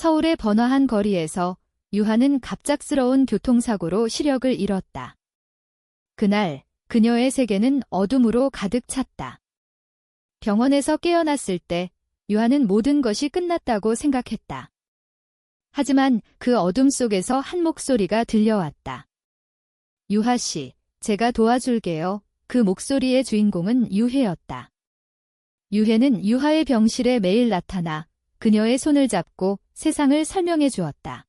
서울의 번화한 거리에서 유하는 갑작스러운 교통사고로 시력을 잃었다. 그날 그녀의 세계는 어둠으로 가득 찼다. 병원에서 깨어났을 때 유하는 모든 것이 끝났다고 생각했다. 하지만 그 어둠 속에서 한 목소리가 들려왔다. 유하 씨, 제가 도와줄게요. 그 목소리의 주인공은 유해였다. 유해는 유하의 병실에 매일 나타나 그녀의 손을 잡고 세상을 설명해 주었다.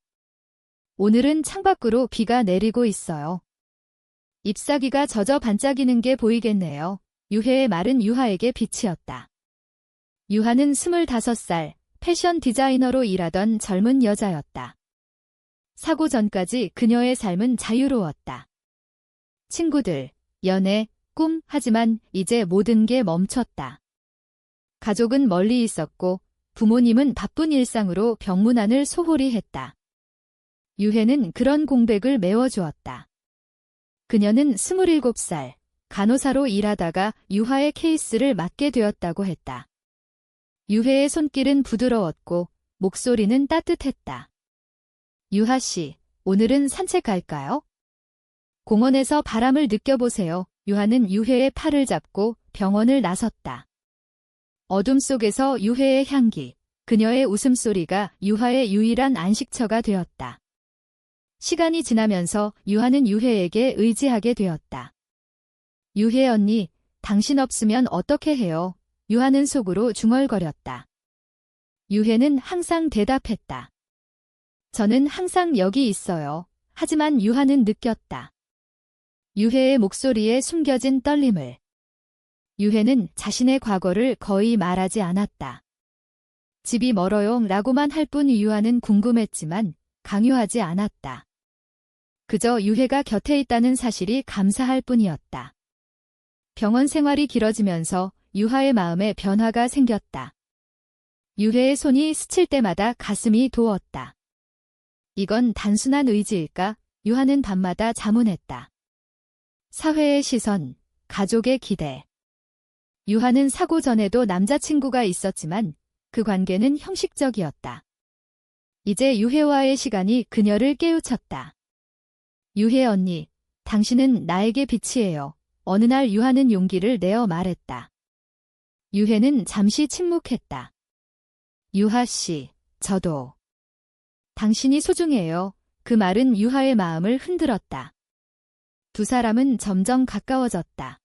오늘은 창밖으로 비가 내리고 있어요. 잎사귀가 젖어 반짝이는 게 보이겠네요. 유해의 말은 유하에게 빛이었다. 유하는 25살, 패션 디자이너로 일하던 젊은 여자였다. 사고 전까지 그녀의 삶은 자유로웠다. 친구들, 연애, 꿈, 하지만 이제 모든 게 멈췄다. 가족은 멀리 있었고 부모님은 바쁜 일상으로 병문안을 소홀히 했다. 유해는 그런 공백을 메워주었다. 그녀는 27살, 간호사로 일하다가 유하의 케이스를 맡게 되었다고 했다. 유해의 손길은 부드러웠고 목소리는 따뜻했다. 유하 씨, 오늘은 산책 갈까요? 공원에서 바람을 느껴보세요. 유하는 유해의 팔을 잡고 병원을 나섰다. 어둠 속에서 유해의 향기, 그녀의 웃음소리가 유하의 유일한 안식처가 되었다. 시간이 지나면서 유하는 유해에게 의지하게 되었다. 유해 언니, 당신 없으면 어떻게 해요? 유하는 속으로 중얼거렸다. 유해는 항상 대답했다. 저는 항상 여기 있어요. 하지만 유하는 느꼈다. 유해의 목소리에 숨겨진 떨림을. 유해는 자신의 과거를 거의 말하지 않았다. 집이 멀어요 라고만 할 뿐 유하는 궁금했지만 강요하지 않았다. 그저 유해가 곁에 있다는 사실이 감사할 뿐이었다. 병원 생활이 길어지면서 유하의 마음에 변화가 생겼다. 유해의 손이 스칠 때마다 가슴이 도웠다. 이건 단순한 의지일까? 유하는 밤마다 자문했다. 사회의 시선, 가족의 기대. 유하는 사고 전에도 남자친구가 있었지만 그 관계는 형식적이었다. 이제 유해와의 시간이 그녀를 깨우쳤다. 유해 언니, 당신은 나에게 빛이에요. 어느 날 유하는 용기를 내어 말했다. 유해는 잠시 침묵했다. 유하 씨, 저도. 당신이 소중해요. 그 말은 유하의 마음을 흔들었다. 두 사람은 점점 가까워졌다.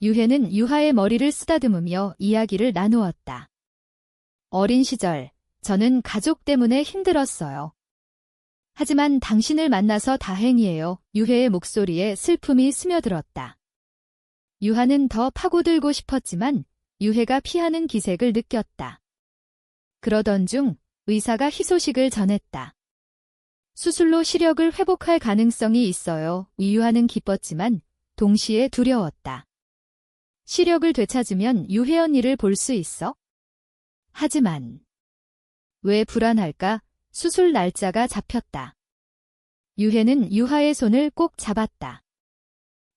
유해는 유하의 머리를 쓰다듬으며 이야기를 나누었다. 어린 시절, 저는 가족 때문에 힘들었어요. 하지만 당신을 만나서 다행이에요. 유해의 목소리에 슬픔이 스며들었다. 유하는 더 파고들고 싶었지만 유해가 피하는 기색을 느꼈다. 그러던 중 의사가 희소식을 전했다. 수술로 시력을 회복할 가능성이 있어요. 유하는 기뻤지만 동시에 두려웠다. 시력을 되찾으면 유해 언니를 볼 수 있어? 하지만 왜 불안할까? 수술 날짜가 잡혔다. 유해는 유하의 손을 꼭 잡았다.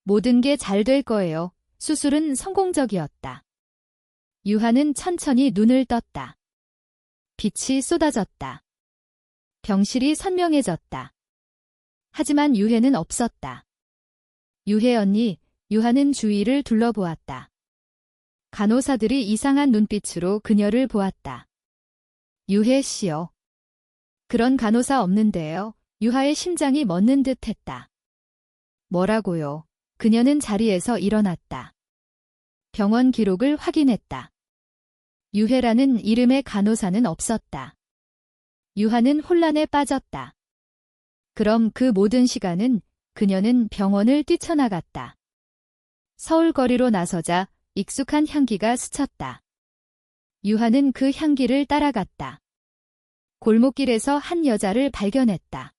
모든 게 잘 될 거예요. 수술은 성공적이었다. 유하는 천천히 눈을 떴다. 빛이 쏟아졌다. 병실이 선명해졌다. 하지만 유해는 없었다. 유해 언니, 유하는 주위를 둘러보았다. 간호사들이 이상한 눈빛으로 그녀를 보았다. 유해 씨요. 그런 간호사 없는데요. 유하의 심장이 멎는 듯 했다. 뭐라고요? 그녀는 자리에서 일어났다. 병원 기록을 확인했다. 유해라는 이름의 간호사는 없었다. 유하는 혼란에 빠졌다. 그럼 그 모든 시간은 그녀는 병원을 뛰쳐나갔다. 서울 거리로 나서자 익숙한 향기가 스쳤다. 유하는 그 향기를 따라갔다. 골목길에서 한 여자를 발견했다.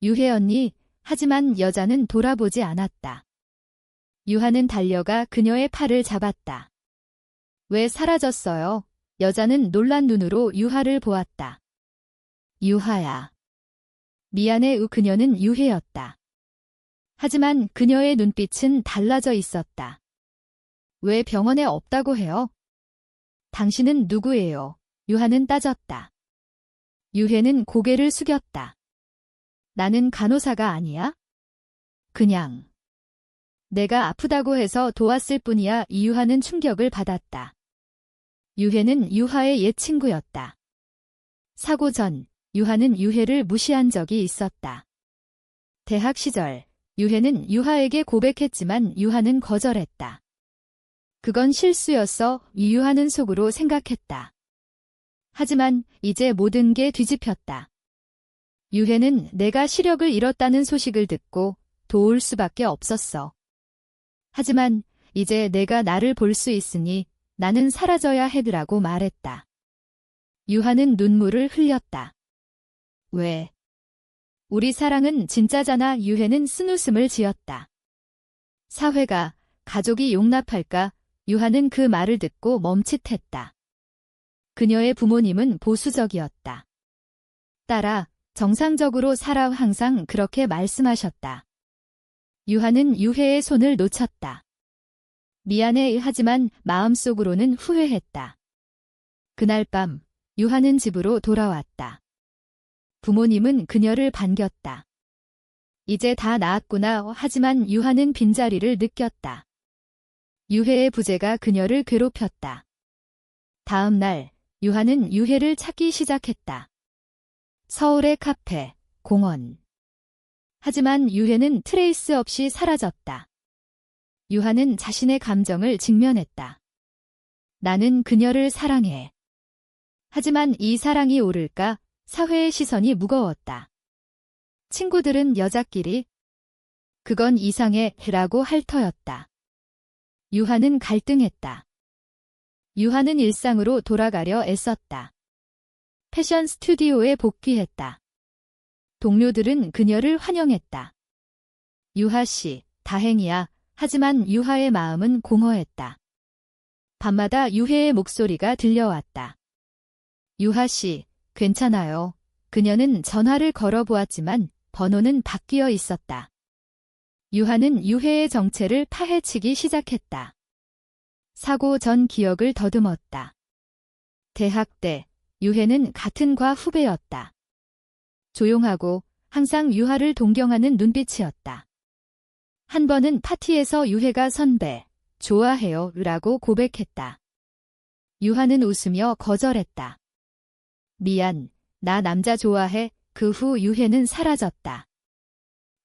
유해 언니, 하지만 여자는 돌아보지 않았다. 유하는 달려가 그녀의 팔을 잡았다. 왜 사라졌어요? 여자는 놀란 눈으로 유하를 보았다. 유하야. 미안해. 그녀는 유해였다. 하지만 그녀의 눈빛은 달라져 있었다. 왜 병원에 없다고 해요? 당신은 누구예요? 유하는 따졌다. 유해는 고개를 숙였다. 나는 간호사가 아니야? 그냥 내가 아프다고 해서 도왔을 뿐이야. 유하는 충격을 받았다. 유해는 유하의 옛 친구였다. 사고 전 유하는 유해를 무시한 적이 있었다. 대학 시절 유해는 유하에게 고백했지만 유하는 거절했다. 그건 실수였어. 유하는 속으로 생각했다. 하지만 이제 모든 게 뒤집혔다. 유해는 내가 시력을 잃었다는 소식을 듣고 도울 수밖에 없었어. 하지만 이제 내가 나를 볼 수 있으니 나는 사라져야 해라고 말했다. 유하는 눈물을 흘렸다. 왜? 우리 사랑은 진짜잖아. 유해는 쓴웃음을 지었다. 사회가, 가족이 용납할까? 유하는 그 말을 듣고 멈칫했다. 그녀의 부모님은 보수적이었다. 딸아, 정상적으로 살아. 항상 그렇게 말씀하셨다. 유하는 유해의 손을 놓쳤다. 미안해. 하지만 마음속으로는 후회했다. 그날 밤 유하는 집으로 돌아왔다. 부모님은 그녀를 반겼다. 이제 다 나았구나. 하지만 유하는 빈자리를 느꼈다. 유해의 부재가 그녀를 괴롭혔다. 다음 날 유하는 유해를 찾기 시작했다. 서울의 카페, 공원. 하지만 유해는 트레이스 없이 사라졌다. 유하는 자신의 감정을 직면했다. 나는 그녀를 사랑해. 하지만 이 사랑이 옳을까? 사회의 시선이 무거웠다. 친구들은 여자끼리 그건 이상해 라고 핥터였다. 유하는 갈등했다. 유하는 일상으로 돌아가려 애썼다. 패션 스튜디오에 복귀했다. 동료들은 그녀를 환영했다. 유하 씨, 다행이야. 하지만 유하의 마음은 공허했다. 밤마다 유해의 목소리가 들려왔다. 유하 씨, 괜찮아요. 그녀는 전화를 걸어보았지만 번호는 바뀌어 있었다. 유하는 유해의 정체를 파헤치기 시작했다. 사고 전 기억을 더듬었다. 대학 때 유해는 같은 과 후배였다. 조용하고 항상 유하를 동경하는 눈빛이었다. 한 번은 파티에서 유해가 선배, 좋아해요 라고 고백했다. 유하는 웃으며 거절했다. 미안, 나 남자 좋아해. 그 후 유해는 사라졌다.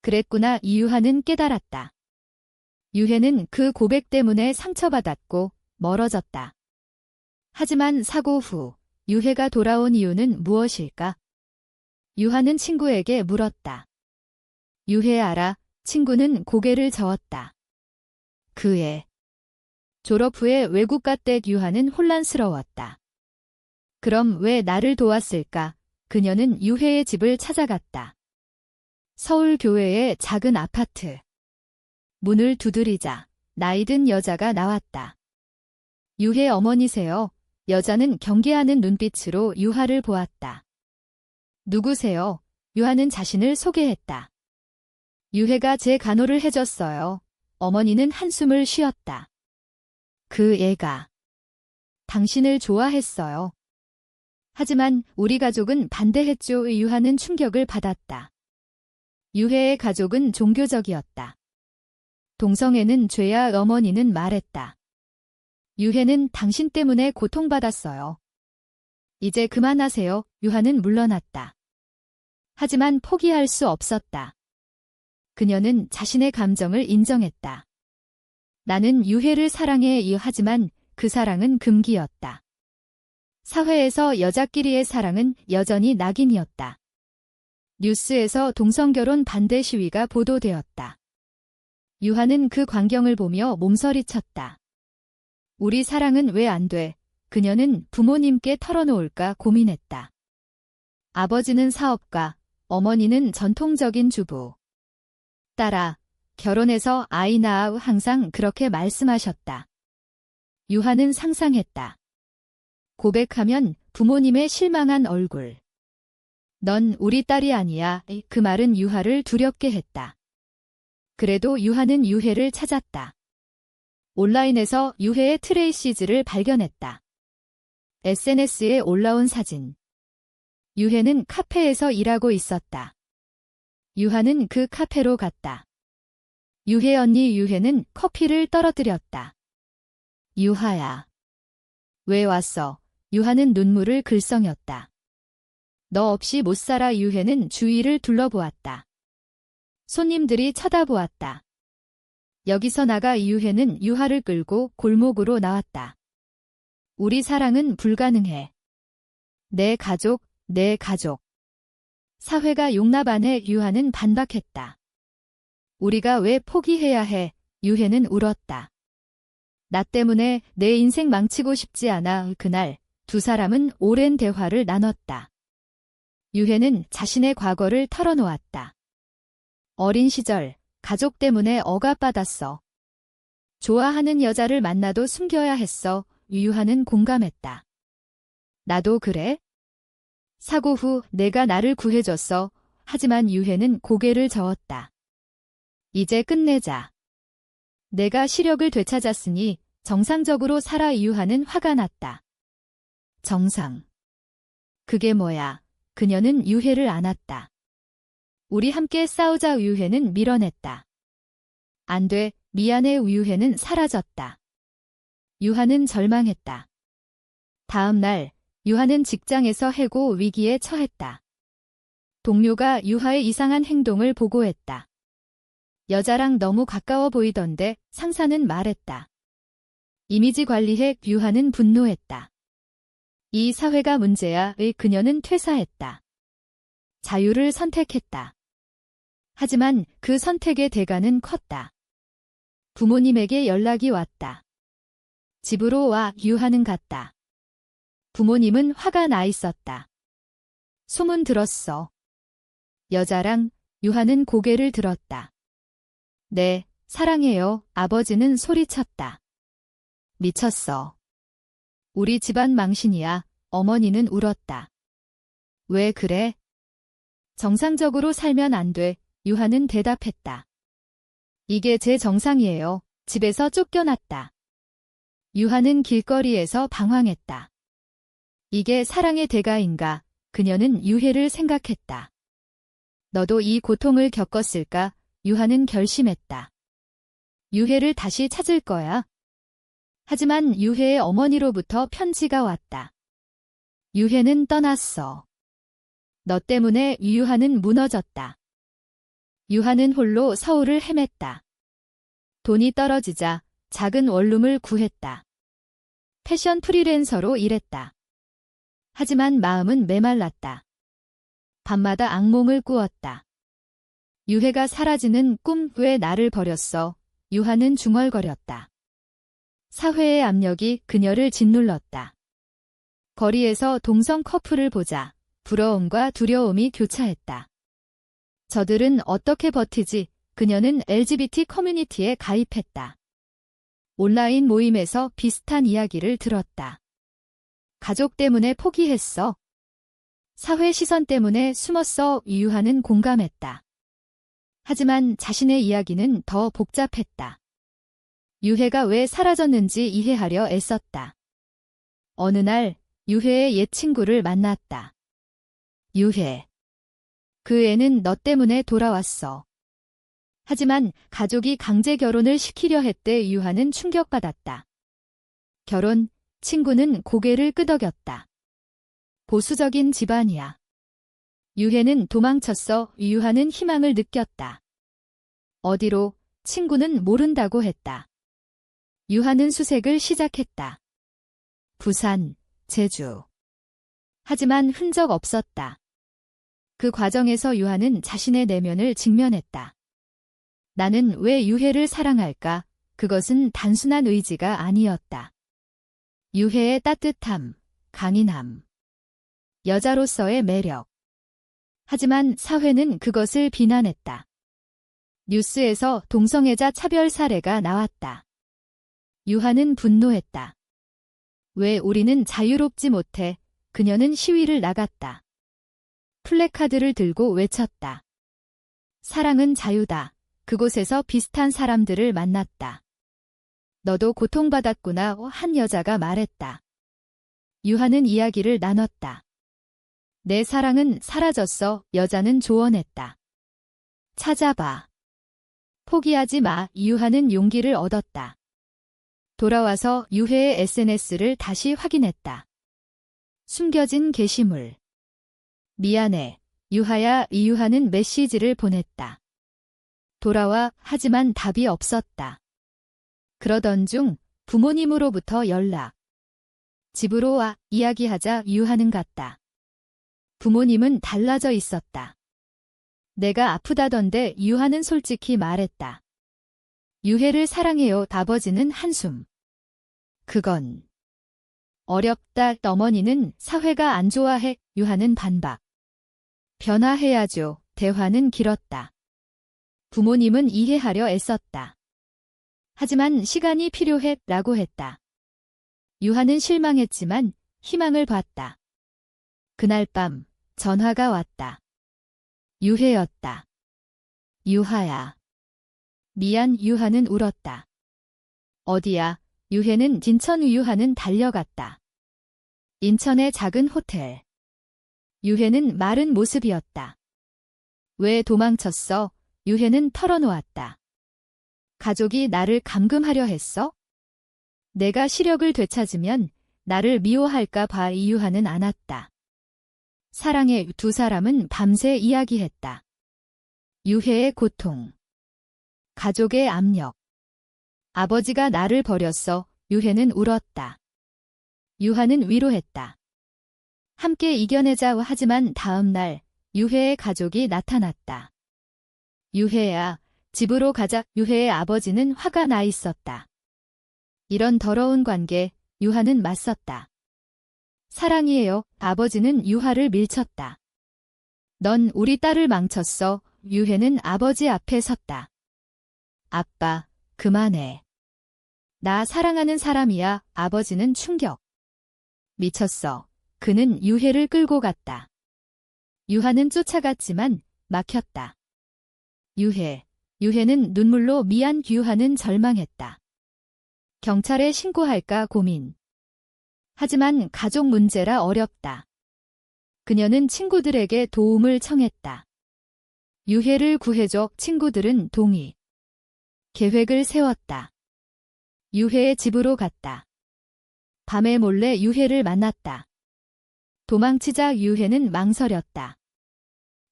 그랬구나. 유하는 깨달았다. 유해는 그 고백 때문에 상처받았고 멀어졌다. 하지만 사고 후 유해가 돌아온 이유는 무엇일까? 유하는 친구에게 물었다. 유해 알아? 친구는 고개를 저었다. 그해 졸업 후에 외국 갔대. 유하는 혼란스러웠다. 그럼 왜 나를 도왔을까? 그녀는 유해의 집을 찾아갔다. 서울 교외의 작은 아파트. 문을 두드리자 나이든 여자가 나왔다. 유해 어머니세요? 여자는 경계하는 눈빛으로 유하를 보았다. 누구세요? 유하는 자신을 소개했다. 유해가 제 간호를 해줬어요. 어머니는 한숨을 쉬었다. 그 애가 당신을 좋아했어요. 하지만 우리 가족은 반대했죠. 유하는 충격을 받았다. 유해의 가족은 종교적이었다. 동성애는 죄야. 어머니는 말했다. 유해는 당신 때문에 고통받았어요. 이제 그만하세요. 유하는 물러났다. 하지만 포기할 수 없었다. 그녀는 자신의 감정을 인정했다. 나는 유해를 사랑해. 하지만 그 사랑은 금기였다. 사회에서 여자끼리의 사랑은 여전히 낙인이었다. 뉴스에서 동성결혼 반대 시위가 보도되었다. 유하는 그 광경을 보며 몸서리쳤다. 우리 사랑은 왜 안 돼? 그녀는 부모님께 털어놓을까 고민했다. 아버지는 사업가, 어머니는 전통적인 주부. 딸아, 결혼해서 아이 낳아. 항상 그렇게 말씀하셨다. 유하는 상상했다. 고백하면 부모님의 실망한 얼굴. 넌 우리 딸이 아니야. 그 말은 유하를 두렵게 했다. 그래도 유하는 유해를 찾았다. 온라인에서 유해의 트레이시즈를 발견했다. SNS에 올라온 사진. 유해는 카페에서 일하고 있었다. 유하는 그 카페로 갔다. 유해 언니 유해는 커피를 떨어뜨렸다. 유하야. 왜 왔어? 유하는 눈물을 글썽였다. 너 없이 못 살아. 유해는 주위를 둘러보았다. 손님들이 쳐다보았다. 여기서 나가. 유해는 유하를 끌고 골목으로 나왔다. 우리 사랑은 불가능해. 내 가족, 내 가족. 사회가 용납 안 해. 유하는 반박했다. 우리가 왜 포기해야 해? 유해는 울었다. 나 때문에 내 인생 망치고 싶지 않아. 그날 두 사람은 오랜 대화를 나눴다. 유해는 자신의 과거를 털어놓았다. 어린 시절 가족 때문에 억압받았어. 좋아하는 여자를 만나도 숨겨야 했어. 유하는 공감했다. 나도 그래? 사고 후 내가 나를 구해줬어. 하지만 유해는 고개를 저었다. 이제 끝내자. 내가 시력을 되찾았으니 정상적으로 살아. 유하는 화가 났다. 정상. 그게 뭐야? 그녀는 유해를 안았다. 우리 함께 싸우자. 유해는 밀어냈다. 안 돼. 미안해. 유해는 사라졌다. 유하는 절망했다. 다음 날 유하는 직장에서 해고 위기에 처했다. 동료가 유하의 이상한 행동을 보고했다. 여자랑 너무 가까워 보이던데. 상사는 말했다. 이미지 관리해. 유하는 분노했다. 이 사회가 문제야. 그녀는 퇴사했다. 자유를 선택했다. 하지만 그 선택의 대가는 컸다. 부모님에게 연락이 왔다. 집으로 와. 유하는 갔다. 부모님은 화가 나 있었다. 소문 들었어. 여자랑. 유하는 고개를 들었다. 네, 사랑해요. 아버지는 소리쳤다. 미쳤어. 우리 집안 망신이야. 어머니는 울었다. 왜 그래? 정상적으로 살면 안 돼. 유하는 대답했다. 이게 제 정상이에요. 집에서 쫓겨났다. 유하는 길거리에서 방황했다. 이게 사랑의 대가인가? 그녀는 유해를 생각했다. 너도 이 고통을 겪었을까? 유하는 결심했다. 유해를 다시 찾을 거야. 하지만 유해의 어머니로부터 편지가 왔다. 유해는 떠났어. 너 때문에 유하는 무너졌다. 유하는 홀로 서울을 헤맸다. 돈이 떨어지자 작은 원룸을 구했다. 패션 프리랜서로 일했다. 하지만 마음은 메말랐다. 밤마다 악몽을 꾸었다. 유해가 사라지는 꿈. 왜 나를 버렸어? 유하는 중얼거렸다. 사회의 압력이 그녀를 짓눌렀다. 거리에서 동성 커플을 보자 부러움과 두려움이 교차했다. 저들은 어떻게 버티지? 그녀는 LGBT 커뮤니티에 가입했다. 온라인 모임에서 비슷한 이야기를 들었다. 가족 때문에 포기했어. 사회 시선 때문에 숨었어. 유하는 공감했다. 하지만 자신의 이야기는 더 복잡했다. 유해가 왜 사라졌는지 이해하려 애썼다. 어느 날 유해의 옛 친구를 만났다. 유해. 그 애는 너 때문에 돌아왔어. 하지만 가족이 강제 결혼을 시키려 했대. 유하는 충격받았다. 결혼, 친구는 고개를 끄덕였다. 보수적인 집안이야. 유해는 도망쳤어. 유하는 희망을 느꼈다. 어디로? 친구는 모른다고 했다. 유하는 수색을 시작했다. 부산, 제주. 하지만 흔적 없었다. 그 과정에서 유하는 자신의 내면을 직면했다. 나는 왜 유해를 사랑할까? 그것은 단순한 의지가 아니었다. 유해의 따뜻함, 강인함, 여자로서의 매력. 하지만 사회는 그것을 비난했다. 뉴스에서 동성애자 차별 사례가 나왔다. 유하는 분노했다. 왜 우리는 자유롭지 못해? 그녀는 시위를 나갔다. 플래카드를 들고 외쳤다. 사랑은 자유다. 그곳에서 비슷한 사람들을 만났다. 너도 고통받았구나. 한 여자가 말했다. 유하는 이야기를 나눴다. 내 사랑은 사라졌어. 여자는 조언했다. 찾아봐. 포기하지 마. 유하는 용기를 얻었다. 돌아와서 유해의 SNS를 다시 확인했다. 숨겨진 게시물. 미안해. 유하야. 이유하는 메시지를 보냈다. 돌아와. 하지만 답이 없었다. 그러던 중 부모님으로부터 연락. 집으로 와. 이야기하자. 유하는 갔다. 부모님은 달라져 있었다. 내가 아프다던데. 유하는 솔직히 말했다. 유해를 사랑해요. 아버지는 한숨. 그건 어렵다. 어머니는 사회가 안 좋아해. 유하는 반박. 변화해야죠. 대화는 길었다. 부모님은 이해하려 애썼다. 하지만 시간이 필요해. 라고 했다. 유하는 실망했지만 희망을 봤다. 그날 밤 전화가 왔다. 유해였다. 유하야. 미안. 유하는 울었다. 어디야? 유해는 인천. 유하는 달려갔다. 인천의 작은 호텔. 유해는 마른 모습이었다. 왜 도망쳤어? 유해는 털어놓았다. 가족이 나를 감금하려 했어? 내가 시력을 되찾으면 나를 미워할까 봐. 유하는 안았다. 사랑해. 두 사람은 밤새 이야기했다. 유해의 고통. 가족의 압력. 아버지가 나를 버렸어. 유해는 울었다. 유하는 위로했다. 함께 이겨내자. 하지만 다음 날 유해의 가족이 나타났다. 유해야, 집으로 가자. 유해의 아버지는 화가 나 있었다. 이런 더러운 관계. 유하는 맞섰다. 사랑이에요. 아버지는 유하를 밀쳤다. 넌 우리 딸을 망쳤어. 유해는 아버지 앞에 섰다. 아빠, 그만해. 나 사랑하는 사람이야. 아버지는 충격. 미쳤어. 그는 유해를 끌고 갔다. 유하는 쫓아갔지만 막혔다. 유해는 눈물로 미안. 유하는 절망했다. 경찰에 신고할까 고민. 하지만 가족 문제라 어렵다. 그녀는 친구들에게 도움을 청했다. 유해를 구해줘. 친구들은 동의. 계획을 세웠다. 유해의 집으로 갔다. 밤에 몰래 유해를 만났다. 도망치자. 유해는 망설였다.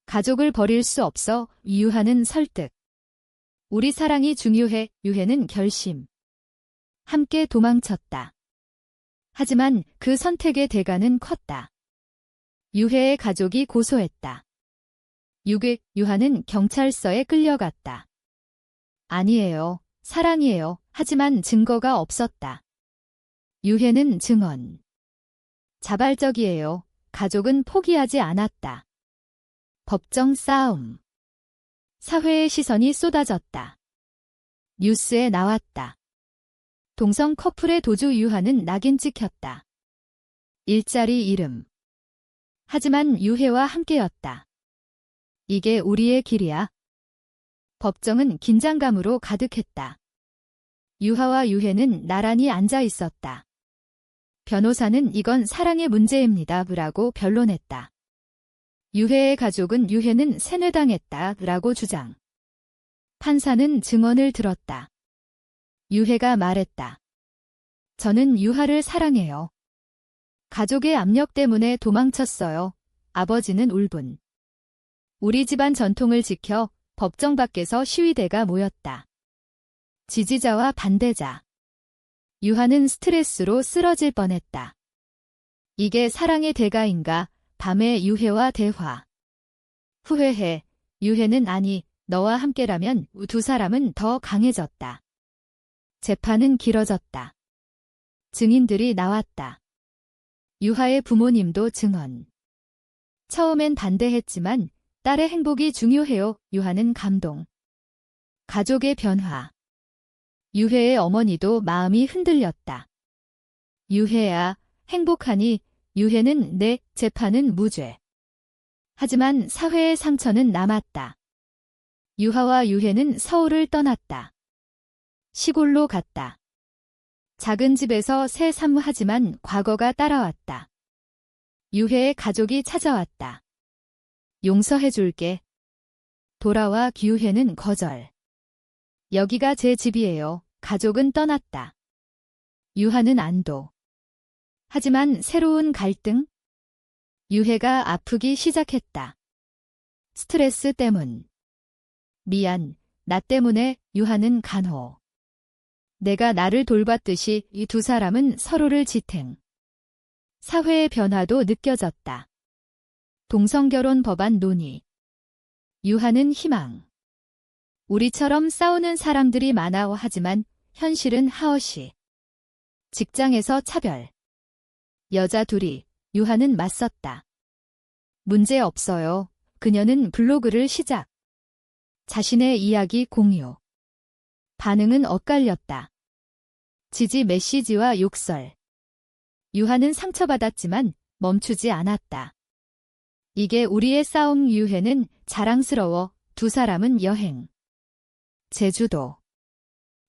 가족을 버릴 수 없어. 유하는 설득. 우리 사랑이 중요해. 유해는 결심. 함께 도망쳤다. 하지만 그 선택의 대가는 컸다. 유해의 가족이 고소했다. 유하는 경찰서에 끌려갔다. 아니에요. 사랑이에요. 하지만 증거가 없었다. 유해는 증언. 자발적이에요. 가족은 포기하지 않았다. 법정 싸움. 사회의 시선이 쏟아졌다. 뉴스에 나왔다. 동성 커플의 도주. 유하는 낙인 찍혔다. 일자리 이름. 하지만 유해와 함께였다. 이게 우리의 길이야. 법정은 긴장감으로 가득했다. 유하와 유해는 나란히 앉아 있었다. 변호사는 이건 사랑의 문제입니다. 라고 변론했다. 유해의 가족은 유해는 세뇌당했다. 라고 주장. 판사는 증언을 들었다. 유해가 말했다. 저는 유하를 사랑해요. 가족의 압력 때문에 도망쳤어요. 아버지는 울분. 우리 집안 전통을 지켜. 법정 밖에서 시위대가 모였다. 지지자와 반대자. 유하는 스트레스로 쓰러질 뻔했다. 이게 사랑의 대가인가? 밤의 유해와 대화. 후회해. 유해는 아니, 너와 함께라면. 두 사람은 더 강해졌다. 재판은 길어졌다. 증인들이 나왔다. 유하의 부모님도 증언. 처음엔 반대했지만 딸의 행복이 중요해요. 유하는 감동. 가족의 변화. 유해의 어머니도 마음이 흔들렸다. 유해야, 행복하니? 유해는 네. 재판은 무죄. 하지만 사회의 상처는 남았다. 유하와 유해는 서울을 떠났다. 시골로 갔다. 작은 집에서 새 삶. 하지만 과거가 따라왔다. 유해의 가족이 찾아왔다. 용서해줄게. 돌아와 유해는 거절. 여기가 제 집이에요. 가족은 떠났다. 유하는 안도. 하지만 새로운 갈등? 유해가 아프기 시작했다. 스트레스 때문. 미안, 나 때문에. 유하는 간호. 내가 나를 돌봤듯이 이 두 사람은 서로를 지탱. 사회의 변화도 느껴졌다. 동성결혼 법안 논의. 유하는 희망. 우리처럼 싸우는 사람들이 많아 하지만 현실은 하엇이. 직장에서 차별. 여자 둘이. 유하는 맞섰다. 문제 없어요. 그녀는 블로그를 시작. 자신의 이야기 공유. 반응은 엇갈렸다. 지지 메시지와 욕설. 유하는 상처받았지만 멈추지 않았다. 이게 우리의 싸움. 유해는 자랑스러워. 두 사람은 여행. 제주도.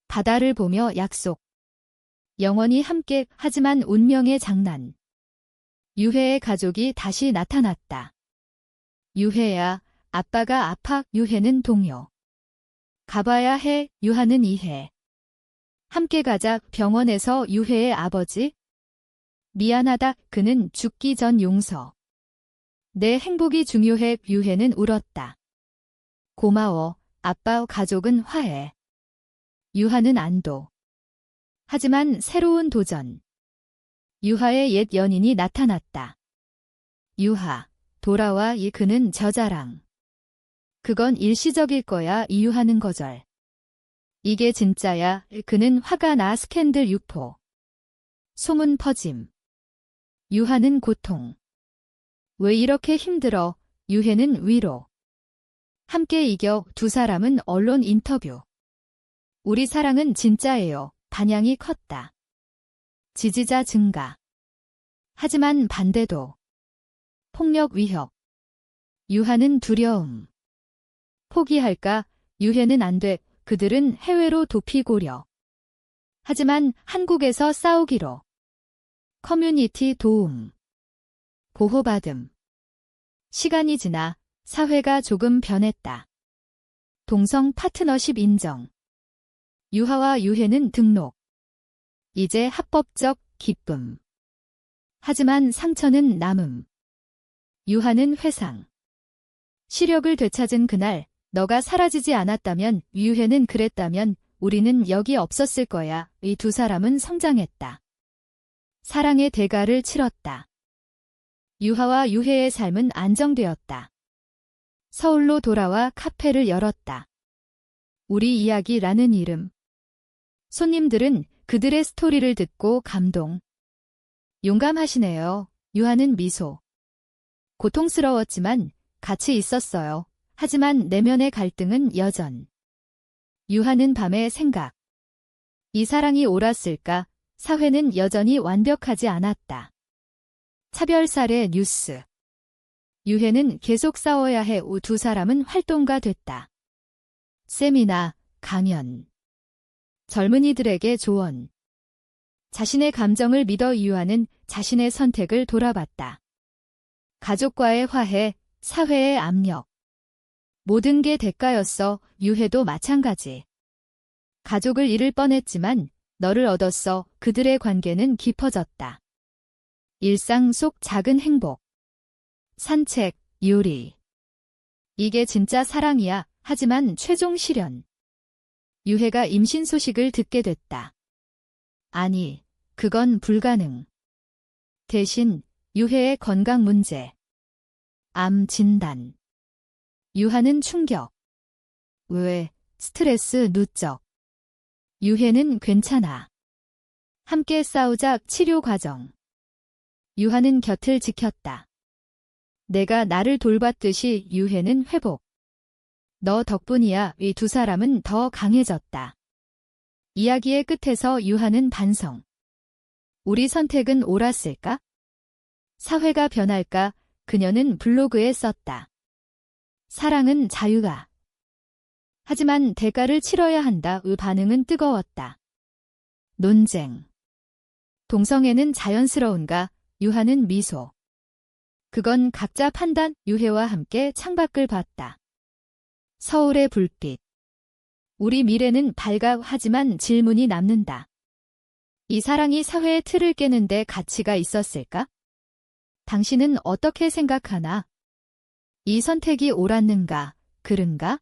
바다를 보며 약속. 영원히 함께. 하지만 운명의 장난. 유해의 가족이 다시 나타났다. 유해야, 아빠가 아파. 유해는 동요. 가봐야 해. 유하는 이해. 함께 가자. 병원에서 유해의 아버지. 미안하다. 그는 죽기 전 용서. 내 행복이 중요해. 유해는 울었다. 고마워. 아빠. 가족은 화해. 유하는 안도. 하지만 새로운 도전. 유하의 옛 연인이 나타났다. 유하, 돌아와. 그는 저자랑. 그건 일시적일 거야. 유하는 거절. 이게 진짜야. 그는 화가 나. 스캔들 유포. 소문 퍼짐. 유하는 고통. 왜 이렇게 힘들어? 유해는 위로. 함께 이겨. 두 사람은 언론 인터뷰. 우리 사랑은 진짜예요. 반향이 컸다. 지지자 증가. 하지만 반대도. 폭력 위협. 유하는 두려움. 포기할까? 유해는 안 돼. 그들은 해외로 도피 고려. 하지만 한국에서 싸우기로. 커뮤니티 도움. 보호받음. 시간이 지나 사회가 조금 변했다. 동성 파트너십 인정. 유하와 유해는 등록. 이제 합법적 기쁨. 하지만 상처는 남음. 유하는 회상. 시력을 되찾은 그날, 너가 사라지지 않았다면, 유해는 그랬다면, 우리는 여기 없었을 거야. 이 두 사람은 성장했다. 사랑의 대가를 치렀다. 유하와 유해의 삶은 안정되었다. 서울로 돌아와 카페를 열었다. 우리 이야기라는 이름. 손님들은 그들의 스토리를 듣고 감동. 용감하시네요. 유하는 미소. 고통스러웠지만 같이 있었어요. 하지만 내면의 갈등은 여전. 유하는 밤의 생각. 이 사랑이 옳았을까? 사회는 여전히 완벽하지 않았다. 차별 사례 뉴스. 유해는 계속 싸워야 해. 두 사람은 활동가 됐다. 세미나, 강연. 젊은이들에게 조언. 자신의 감정을 믿어. 유하는 자신의 선택을 돌아봤다. 가족과의 화해, 사회의 압력. 모든 게 대가였어. 유해도 마찬가지. 가족을 잃을 뻔했지만 너를 얻었어. 그들의 관계는 깊어졌다. 일상 속 작은 행복. 산책, 요리. 이게 진짜 사랑이야. 하지만 최종 실현. 유해가 임신 소식을 듣게 됐다. 아니, 그건 불가능. 대신 유해의 건강 문제. 암 진단. 유하는 충격. 왜? 스트레스 누적. 유해는 괜찮아. 함께 싸우자. 치료 과정. 유하는 곁을 지켰다. 내가 나를 돌봤듯이. 유해는 회복. 너 덕분이야. 이 두 사람은 더 강해졌다. 이야기의 끝에서 유하는 반성. 우리 선택은 옳았을까? 사회가 변할까? 그녀는 블로그에 썼다. 사랑은 자유가. 하지만 대가를 치러야 한다. 반응은 뜨거웠다. 논쟁. 동성애는 자연스러운가? 유하는 미소. 그건 각자 판단, 유해와 함께 창밖을 봤다. 서울의 불빛. 우리 미래는 밝아 하지만 질문이 남는다. 이 사랑이 사회의 틀을 깨는데 가치가 있었을까? 당신은 어떻게 생각하나? 이 선택이 옳았는가, 그른가?